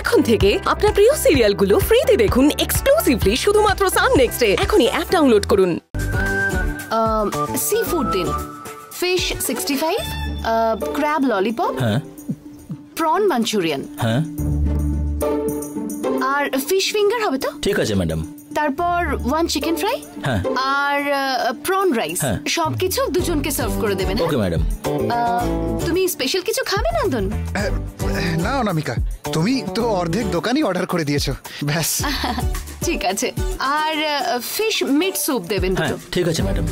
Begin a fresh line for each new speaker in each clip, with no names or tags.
এখন থেকে আপনার প্রিয় সিরিয়ালগুলো ফ্রিতে দেখুন এক্সক্লুসিভলি শুধুমাত্র সান নেক্সটে। এখনই অ্যাপ ডাউনলোড করুন।
সি ফুড দিন, ফিশ 65, ক্র্যাব ললিপপ,
হ্যাঁ,
প্রন মাঞ্চুরিয়ান,
হ্যাঁ,
আর ফিশ ফিঙ্গার হবে তো?
ঠিক আছে ম্যাডাম।
তারপর 1 চিকেন ফ্রাই,
হ্যাঁ,
আর প্রন রাইস।
হ্যাঁ।
সবকিছু দুজনকে সার্ভ করে দেবেন।
Okay madam.
তুমি স্পেশাল কিছু খাবে নন্দন?
না অনামিকা, তুমি তো অর্ধেক দোকানই অর্ডার করে দিয়েছো, ব্যাস।
ঠিক আছে, আর ফিশ মিট স্যুপ দেবেন
হ্যাঁ,
দুটো।
ঠিক আছে ম্যাডাম।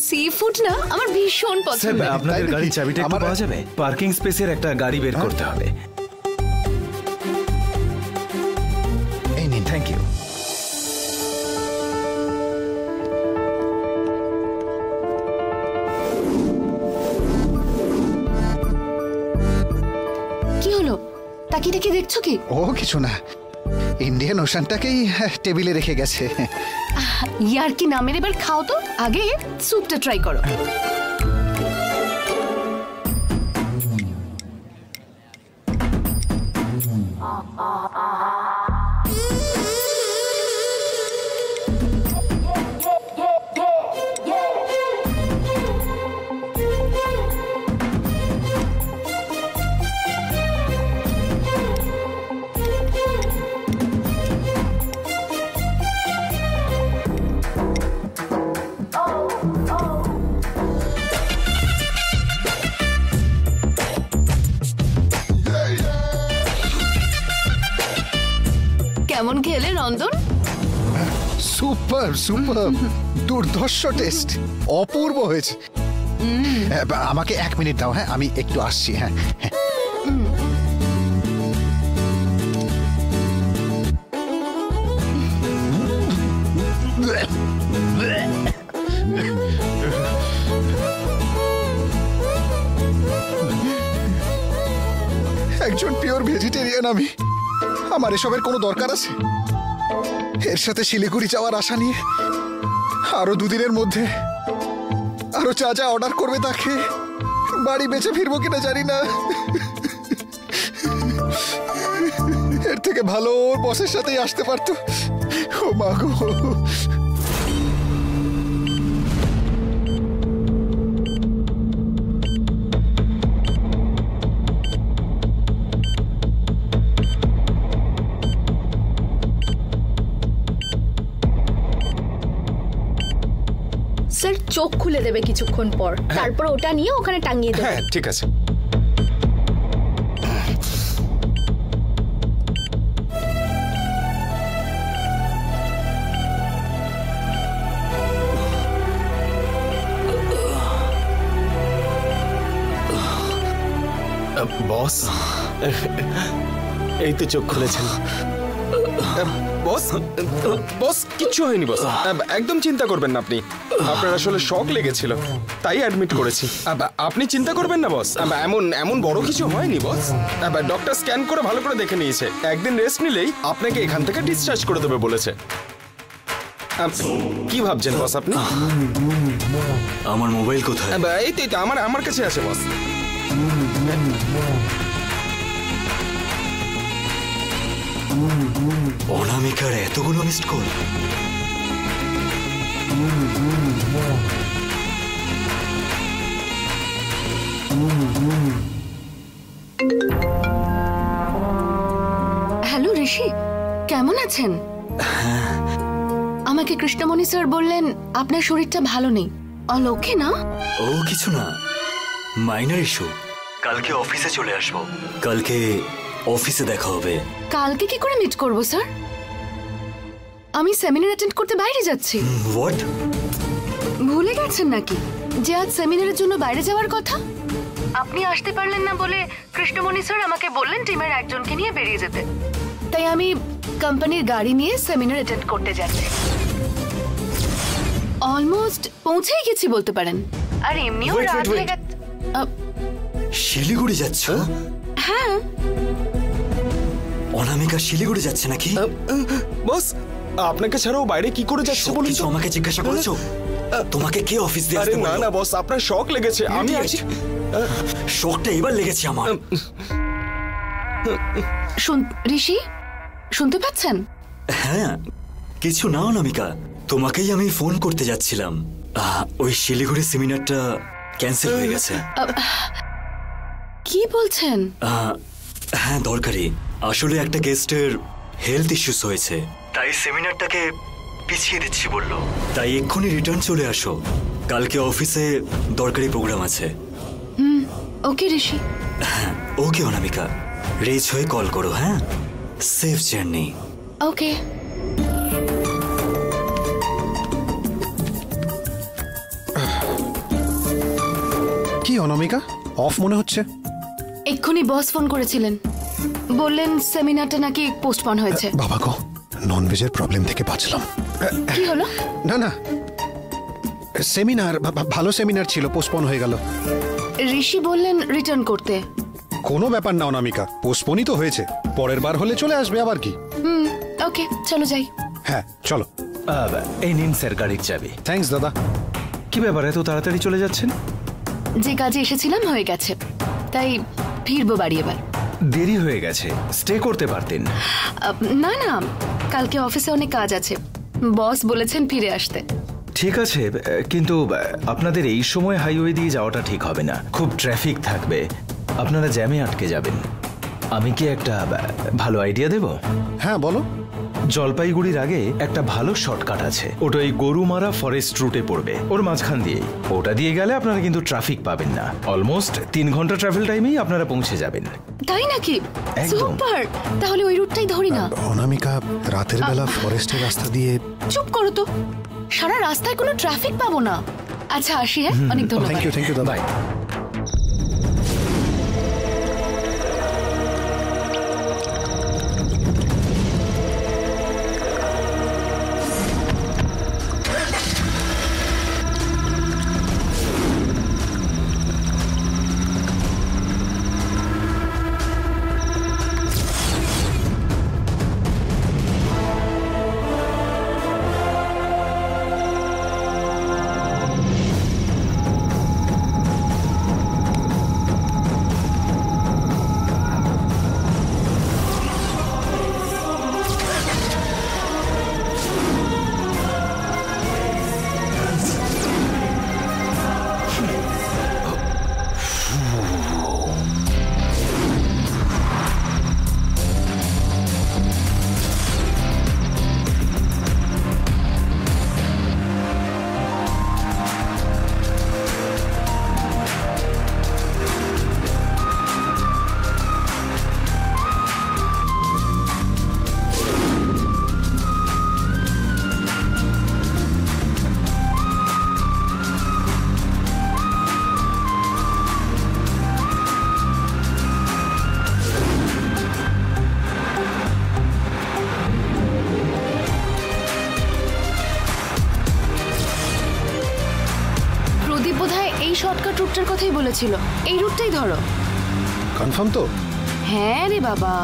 সি ফুড না আমার ভীষণ পছন্দ।
আপনাদের গাড়ির চাবিটা একটু পাওয়া যাবে? পার্কিং স্পেসের একটা গাড়ি বের করতে হবে।
এই নিন।
Thank you.
কি হলো, তাকিয়ে তাকিয়ে দেখছো কি?
ও কিছু না, ইন্ডিয়ান ওশানটাকেই টেবিলে রেখে গেছে।
ইয়ার কি নামের, এবার খাও তো, আগে স্যুপটা ট্রাই করো। কেমন খেলে নন্দন?
সুপার সুপার, দুর্ধর্ষ টেস্ট, অপূর্ব হয়েছে। আমাকে 1 মিনিট দাও, হ্যাঁ আমি একটু আসছি। হ্যাঁ, একজন পিওর ভেজিটেরিয়ান আমি, আমার এসবের কোনো দরকার আছে? এর সাথে শিলিগুড়ি যাওয়ার আশা নিয়ে আরো 2 দিনের মধ্যে আরো যা যা অর্ডার করবে তাকে বাড়ি বেঁচে ফিরবো কিনা জানি না। এর থেকে ভালো ওর বসের সাথেই আসতে পারতো। ও মা গো।
স্যার চোখ খুলে দেবে কিছুক্ষণ পর, তারপর ওটা নিয়ে ওখানে টাঙিয়ে দেবে।
হ্যাঁ ঠিক আছে।
বস, এই তো চোখ খুলেছেন।
বস বস কিচ্ছু হয়নি বস, একদম চিন্তা করবেন না আপনি। আপনার আসলে শক লেগেছিল তাই অ্যাডমিট করেছি। আপনি চিন্তা করবেন না বস, এমন বড় কিছু হয়নি বস। ডক্টর স্ক্যান করে ভালো করে দেখে নিয়েছে, একদিন রেস্ট নিলেই আপনাকে এখান থেকে ডিসচার্জ করে দেবে বলেছে। কি ভাবছেন বস আপনি?
আমার মোবাইল কোথায়?
এই তো আমার কাছে আছে বস।
অনামিকার এতগুলো মিসড কল।
হ্যালো ঋষি, কেমন আছেন? আমাকে কৃষ্ণমণি স্যার বললেন আপনার শরীরটা ভালো নেই। অল ওকে না?
ও কিছু না, মাইনর ইস্যু। কালকে অফিসে চলে আসবো। কালকে অফিসে দেখা হবে।
কালকে কি করে মিট করব স্যার? আমি সেমিনার অ্যাটেন্ড করতে বাইরে যাচ্ছি।
হোয়াট?
ভুলে গেছেন নাকি যে আজ সেমিনারের জন্য বাইরে যাওয়ার কথা? আপনি আসতে পারলেন না বলে কৃষ্ণমণি স্যার আমাকে বললেন টিমের একজনকে নিয়ে বেরিয়ে যেতে। তাই আমি কোম্পানির গাড়ি নিয়ে সেমিনার অ্যাটেন্ড করতে যাচ্ছি। অলমোস্ট পৌঁছেই গেছি বলতে পারেন। আর এমনিও রাত হয়ে গেছে।
শিলিগুড়ি যাচ্ছ?
হ্যাঁ।
অনামিকা শিলিগুড়ি যাচ্ছে নাকি?
বস আপনাকে ছাড়াও বাইরে কি করে যাচ্ছে বলুন তো?
আমাকে জিজ্ঞাসা করেছো? তোমাকে কে অফিস দিয়ে
আরে
আসতে
না
বললো?
না বস, আপনার শক লেগেছে। আমি আছি।
শকটা এবার লেগেছে আমার।
ঋষি শুনতে পাচ্ছেন?
হ্যাঁ, কিছু না অনামিকা, তোমাকেই আমি ফোন করতে যাচ্ছিলাম। ওই শিলিগুড়ি সেমিনারটা ক্যান্সেল হয়ে গেছে।
কি বলছেন?
হ্যাঁ দরকারি, আসলে একটা গেস্টের হেলথ ইস্যুস হয়েছে, তাই সেমিনারটাকে পিছিয়ে দিচ্ছি বললো। তাই এক্ষুনি রিটার্ন চলে আসো, কালকে অফিসে দরকারি প্রোগ্রাম আছে।
ওকে ঋষি।
হ্যাঁ ওকে অনামিকা, রিচ হয়ে কল করো। হ্যাঁ, সেফ জার্নি।
ওকে।
কি অনামিকা, অফ মনে হচ্ছে?
এক্ষুনি বস ফোন করেছিলেন, বললেন সেমিনারটা নাকি পোস্টপন হয়েছে।
বাবা গো, ননভেজের প্রবলেম থেকে বাঁচলাম।
কি হলো?
না না, সেমিনার ভালো সেমিনার ছিল, পোস্টপন হয়ে গেল।
ঋষি বললেন রিটার্ন করতে।
কোনো ব্যাপার না অনামিকা, পোস্টপনই তো হয়েছে, পরের বার হলে চলে আসবে আবার কি।
ওকে চলো যাই।
হ্যাঁ চলো।
এই নিন স্যার গাড়ির চাবি।
থ্যাঙ্কস দাদা।
কি ব্যাপার, এত তাড়াতাড়ি চলে যাচ্ছেন?
যে কাজে এসেছিলাম হয়ে গেছে, তাই ফিরবো বাড়ি এবার।
দেরি হয়ে গেছে, স্টে করতে পারতেন।
না না, কালকে অফিসে অনেক কাজ আছে, বস বলেছেন ফিরে আসতে।
ঠিক আছে, কিন্তু আপনাদের এই সময় হাইওয়ে দিয়ে যাওয়াটা ঠিক হবে না, খুব ট্রাফিক থাকবে, আপনারা জ্যামে আটকে যাবেন। আমি কি একটা ভালো আইডিয়া দেব?
হ্যাঁ বলো।
জলপাইগুড়ির আগে একটা ভালো শর্টকাট আছে, ওটা এই গরুমারা ফরেস্ট রুটে পড়বে, ওর মাঝখান দিয়ে। ওটা দিয়ে গেলে আপনারা কিন্তু ট্রাফিক পাবেন না, অলমোস্ট 3 ঘন্টা ট্রাভেল টাইমেই আপনারা পৌঁছে যাবেন।
তাই নাকি?
একদম।
সুপার, তাহলে ওই রুটটাই ধরি না।
অনামিকা, রাতের বেলা ফরেস্টের রাস্তা দিয়ে।
চুপ করো তো, সারা রাস্তায় কোনো ট্রাফিক পাবো না। আচ্ছা আসি। হ্যাঁ, অনেক ধন্যবাদ।
থ্যাংক ইউ দাদা।
বাই।
শর্টকাট রুটটার কথাই বলেছিল, এই রুটটাই ধরো।
কনফার্ম তো?
হ্যাঁ রে বাবা।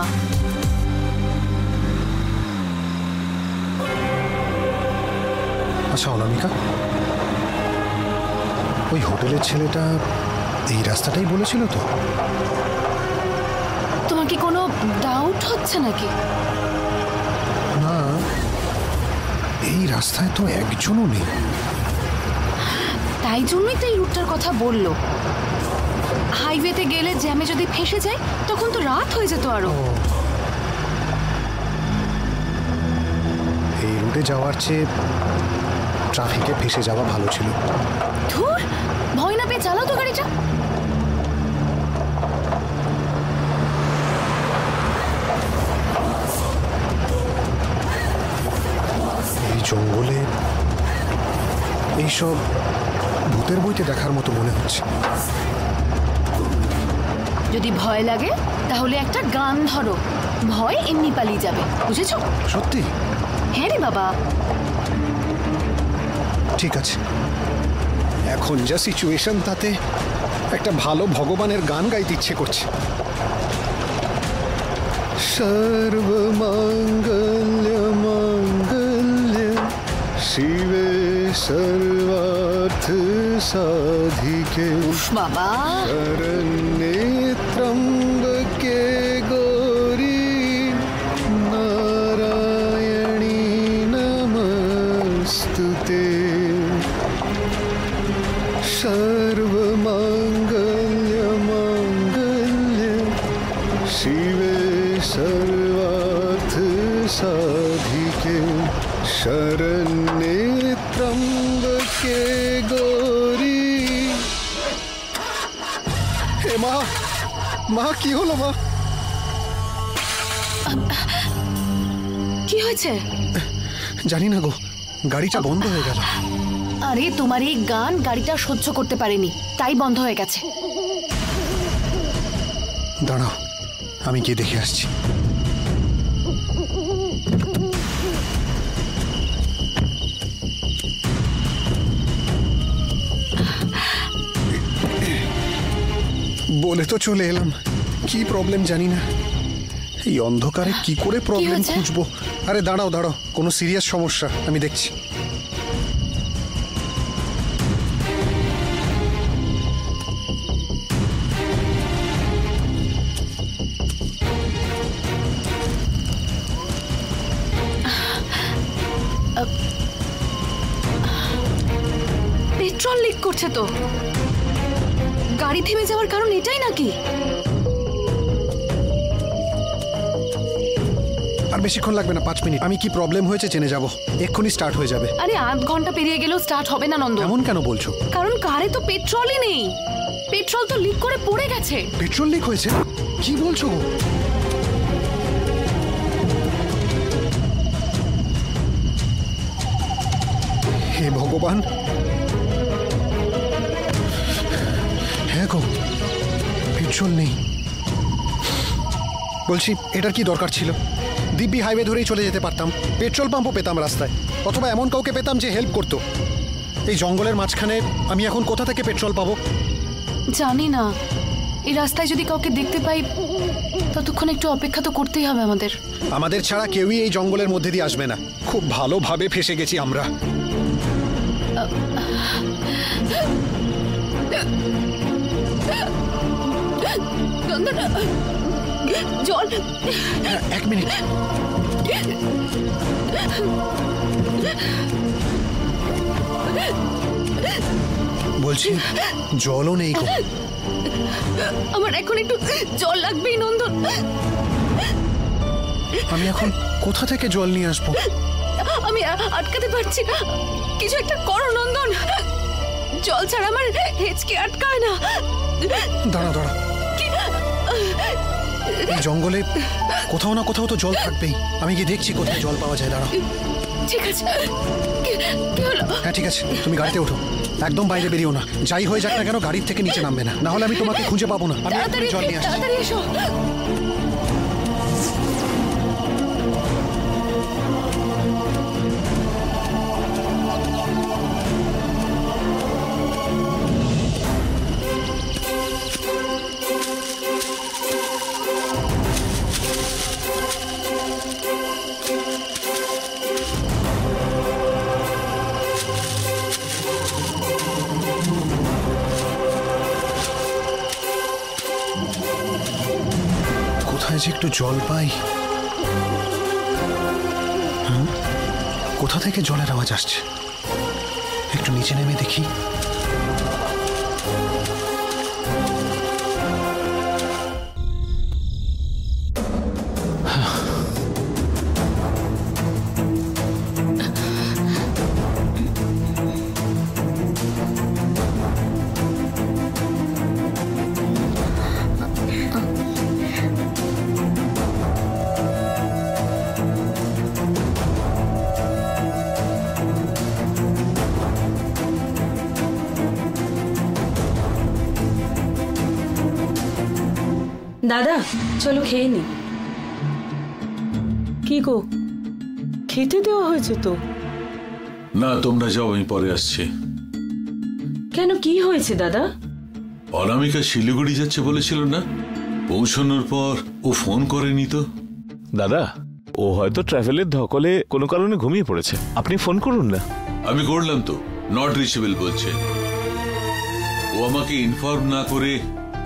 আচ্ছা অনামিকা, ওই হোটেলের ছেলেটা এই রাস্তাটাই বলেছিল তো?
তোমার কি কোনো ডাউট হচ্ছে নাকি?
না, এই রাস্তায় তো একজনও নেই।
তাই জন্যই তো এই রুটটার কথা বললো। হাইওয়েতে গেলে জ্যামে যদি ফেসে যায় তখন তো রাত হয়ে যেত আরো।
এই রুটে যাওয়ার চেয়ে ট্রাফিকে ফেসে যাওয়া ভালো ছিল।
ধুর, ভয় না পেয়ে চালাও তো গাড়িটা।
এই জঙ্গলে এইসব ভূতের বইতে দেখার মতো মনে হচ্ছে।
যদি ভয় লাগে তাহলে একটা গান ধরো, ভয় এমনি পালিয়ে যাবে, বুঝেছো?
সত্যি?
হ্যাঁ রে বাবা।
ঠিক আছে, এখন যা সিচুয়েশন তাতে একটা ভালো ভগবানের গান গাইতে ইচ্ছে করছে। সর্বমঙ্গল মঙ্গল শিবে সর্বার্থ সাধিকে
বাবা
শরণ্যে ত্রম্বকে গৌরী শিবে সর্বার্থ সাধিকে শরণ্যে ত্রম্বকে গৌরী। হে মা, মা কি হলো মা?
কি হয়েছে?
জানি না গো, গাড়িটা বন্ধ হয়ে গেল।
আরে তোমার এই গান গাড়িটা সহ্য করতে পারেনি, তাই বন্ধ হয়ে গেছে।
দাঁড়াও, আমি গিয়ে দেখে আসছি। বলে তো চলে এলাম, কি প্রবলেম জানি না। এই অন্ধকারে কি করে প্রবলেম খুঁজবো? আরে দাঁড়াও দাঁড়াও, কোনো সিরিয়াস সমস্যা, আমি দেখছি।
পেট্রোল লিক করছে তো। গাড়ি থেমে যাওয়ার কারণ এটাই নাকি?
আর বেশিক্ষণ লাগবে না, 5 মিনিট। আমি কি প্রবলেম হয়েছে জেনে যাব, এক্ষুনি স্টার্ট হয়ে যাবে।
আরে 8 ঘন্টা পেরিয়ে গেলেও স্টার্ট হবে না নন্দ।
এমন কেন বলছো?
কারণ কারে তো পেট্রোলই নেই। পেট্রোল তো লিক করে পড়ে গেছে।
পেট্রোল লিক হয়েছে? কি বলছো? হে ভগবান! হ্যাঁ গো, পেট্রোল নেই। বলছি, এটার কি দরকার ছিল? দিব্যি হাইওয়ে ধরেই চলে যেতে পারতাম, পেট্রোল পাম্পও পেতাম রাস্তায়, অথবা এমন কাউকে পেতাম যে হেল্প করতো। এই জঙ্গলের মাঝখানে আমি এখন কোথা থেকে পেট্রোল পাবো?
জানি না। এই রাস্তায় যদি কাউকে দেখতে পাই, ততক্ষণ একটু অপেক্ষা তো করতেই হবে আমাদের।
আমাদের ছাড়া কেউই এই জঙ্গলের মধ্যে দিয়ে আসবে না। খুব ভালোভাবে ফেসে গেছি আমরা।
জল।
1 মিনিট। বলছি, জলও নেই গো।
আমার এখন একটু জল লাগবেই নন্দন।
আমি এখন কোথা থেকে জল নিয়ে আসবো?
আমি আটকাতে পারছি না, কিছু একটা করো নন্দন। জল ছাড়া আমার হেঁচকে আটকায় না।
দাঁড়া দাঁড়া, জঙ্গলে কোথাও না কোথাও তো জল থাকবেই। আমি গিয়ে দেখছি কোথায় জল পাওয়া যায়। দাঁড়া।
ঠিক আছে। কি হলো?
হ্যাঁ ঠিক আছে, তুমি গাড়িতে ওঠো, একদম বাইরে বেরিও না। যাই হয়ে যাক না কেন, গাড়ির থেকে নিচে নামবে না, না হলে আমি তোমাকে খুঁজে পাবো না। আমি এক্ষুনি জল নিয়ে আসছি।
তাড়াতাড়ি এসো।
কোথায় যে একটু জল পাই। কোথা থেকে জলের আওয়াজ আসছে? একটু নিচে নেমে দেখি।
দাদা চলো খেয়ে নি। কি গো, খেতে দেওয়া হয়েছে তো?
না, তোমরা যাও, আমি পরে আসছি।
কেন, কি হয়েছে দাদা?
অনামিকা শিলিগুড়ি যাচ্ছে বলেছিল না? পৌঁছানোর পর ও ফোন করেনি তো।
দাদা, ও হয়তো ট্রাভেলের ধকলে কোনো কারণে ঘুমিয়ে পড়েছে, আপনি ফোন করুন না।
আমি করলাম তো, নট রিচেবল বলছে। ও আমাকে ইনফর্ম না করে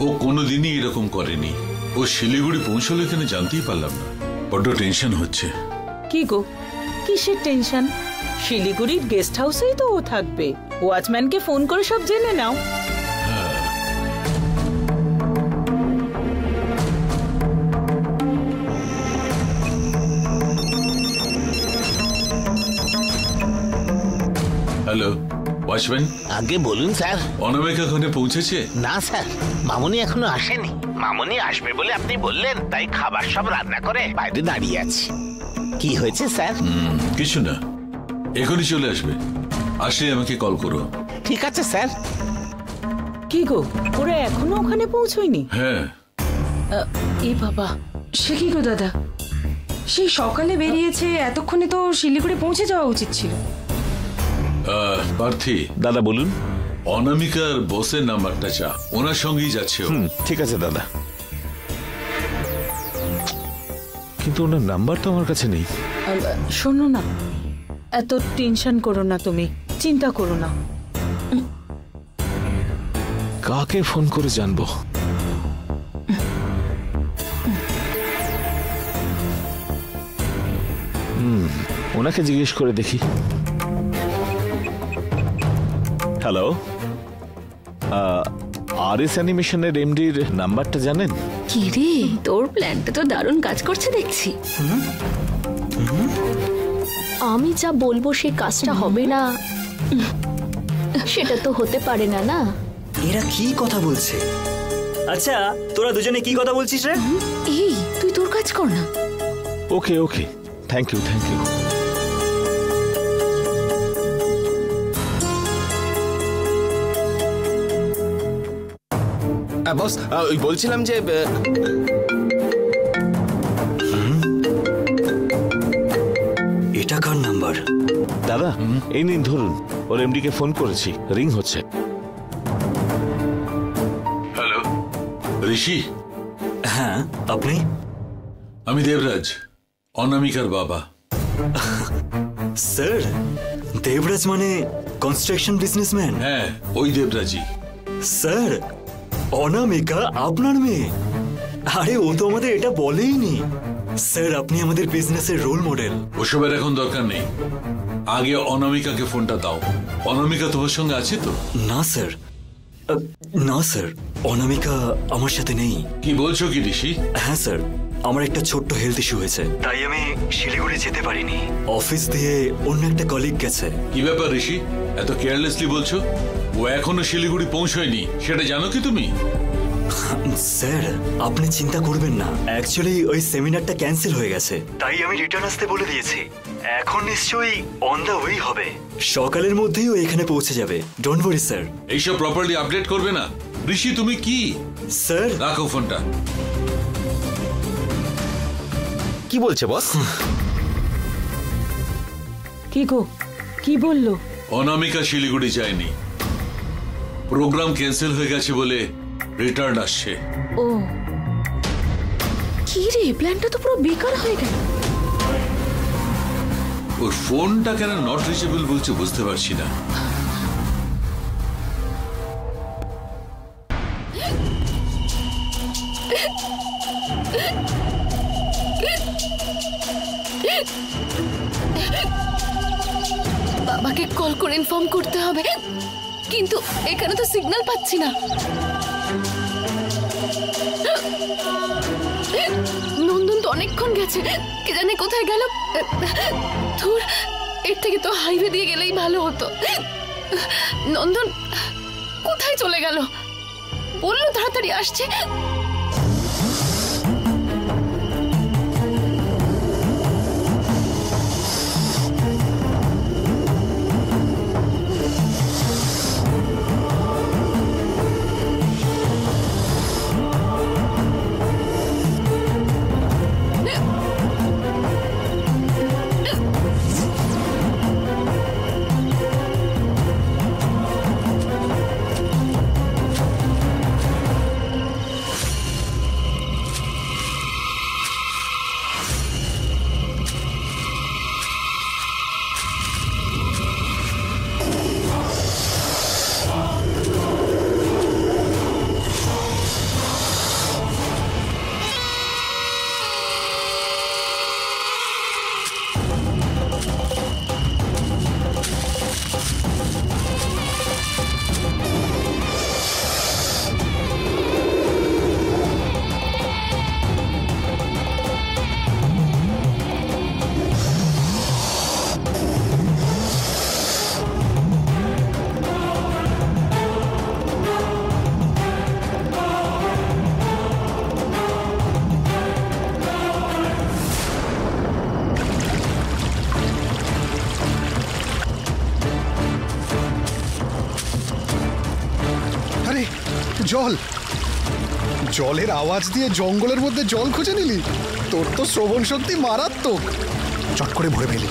ও কোনোদিনই এরকম করেনি। ও শিলিগুড়ি পৌঁছলো এখানে জানতেই পারলাম না। বড্ড টেনশন হচ্ছে।
কি গো, কিসের টেনশন? শিলিগুড়ির গেস্ট হাউসেই তো ও থাকবে। ওয়াচম্যানকে ফোন করে সব জেনে নাও।
ওয়াচম্যান,
আগে বলুন স্যার।
অনামিকা ওখানে পৌঁছেছে?
না স্যার, মামুনি এখনো আসেনি। মামুনি আসবে বলে আপনি বললেন, তাই খাবার সব রান্না করে বাইরে দাঁড়িয়ে আছি। কি হয়েছে স্যার?
কিছু না, এখনই চলে আসবে। আসলে আমাকে কল করো।
ঠিক আছে স্যার।
কি গো, ওরা এখনো ওখানে পৌঁছয়নি?
হ্যাঁ।
এ বাবা,
সে কি গো দাদা, সেই সকালে বেরিয়েছে, এতক্ষণে তো শিলিগুড়ি পৌঁছে যাওয়া উচিত ছিল।
পার্থী
দাদা বলুন।
অনামিকার বসের নাম্বারটা চা, ওনার সঙ্গেই যাচ্ছে।
ঠিক আছে দাদা, কিন্তু ওনার নাম্বার তো আমার কাছে নেই।
শোনো না, এত টেনশন করো না, তুমি চিন্তা করো না।
কাকে ফোন করে জানবো? ওনাকে জিজ্ঞেস করে দেখি। হ্যালো, আরএস অ্যানিমেশনের এমডির নাম্বারটা জানেন?
কি রে, তোর প্ল্যানটা তো দারুণ কাজ করছে দেখছি। আমি যা বলবো সে কাজটা হবে না, সেটা তো হতে পারে না। না,
এরা কি কথা বলছে? আচ্ছা, তোরা দুজনে কি কথা বলছিস রে?
এই তুই তোর কাজ কর না।
ওকে ওকে, থ্যাংক ইউ থ্যাংক ইউ।
বস, ওই বলছিলাম যে
এটা কার নাম্বার?
দাদা এই নিন ধরুন, ওর এমডি কে ফোন করেছি, রিং হচ্ছে।
হ্যালো ঋষি?
হ্যাঁ, আপনি?
আমি দেবরাজ, অনামিকার বাবা।
স্যার, দেবরাজ মানে কনস্ট্রাকশন বিজনেসম্যান?
হ্যাঁ, ওই দেবরাজই।
স্যার, অনামিকা আপনার মেয়ে? আরে ও তো আমাদের এটা বলেইনি। স্যার, আপনি আমাদের বিজনেসের রোল মডেল।
ওসবের এখন দরকার নেই, আগে অনামিকাকে ফোনটা দাও। অনামিকা তোমার সঙ্গে আছে তো?
না স্যার, না স্যার, অনামিকা আমার সাথে নেই।
কি বলছো কি ঋষি?
হ্যাঁ স্যার, আমার একটা ছোট্ট হেলথ ইস্যু হয়েছে, তাই আমি শিলিগুড়ি যেতে পারিনি। অফিস দিয়ে অন্য একটা কলিগ গেছে।
কি ব্যাপার ঋষি, এত কেয়ারলেসলি বলছো? ও এখনো শিলিগুড়ি পৌঁছয়নি, সেটা জানো কি তুমি?
স্যার, আপনি চিন্তা করবেন না, অ্যাকচুয়ালি ওই সেমিনারটা ক্যান্সেল হয়ে গেছে, তাই আমি রিটার্ন আসতে বলে দিয়েছি। এখন নিশ্চয়ই অন দ্য ওয়ে হবে, সকালের মধ্যেই ও এখানে পৌঁছে যাবে। Don't worry sir.
এইসব প্রপারলি আপডেট করবে না। ঋষি তুমি কি?
স্যার,
রাখো ফোনটা।
কি বলছে বস?
কি গো, কি বললো?
অনামিকা শিলিগুড়ি যায়নি, প্রোগ্রাম ক্যান্সেল হয়ে গেছে বলে রিটার্ন আসছে।
ও কি রে, প্ল্যানটা তো পুরো বেকার হয়ে গেল।
ওর ফোনটা কেন নট রিচেবল বলছে বুঝতে পারছি না।
বাবাকে কল করে ইনফর্ম করতে হবে, কিন্তু এখানে তো সিগন্যাল পাচ্ছি না। নন্দন তো অনেকক্ষণ গেছে, কে জানে কোথায় গেল। ধুর, এর থেকে তো হাইওয়ে দিয়ে গেলেই ভালো হতো। নন্দন কোথায় চলে গেল? বললো তাড়াতাড়ি আসছে।
জল জলের আওয়াজ দিয়ে জঙ্গলের মধ্যে জল খুঁজে নিলি? তোর তো শ্রবণ শক্তি মারাত্মক। চট করে ভরে ফেলি।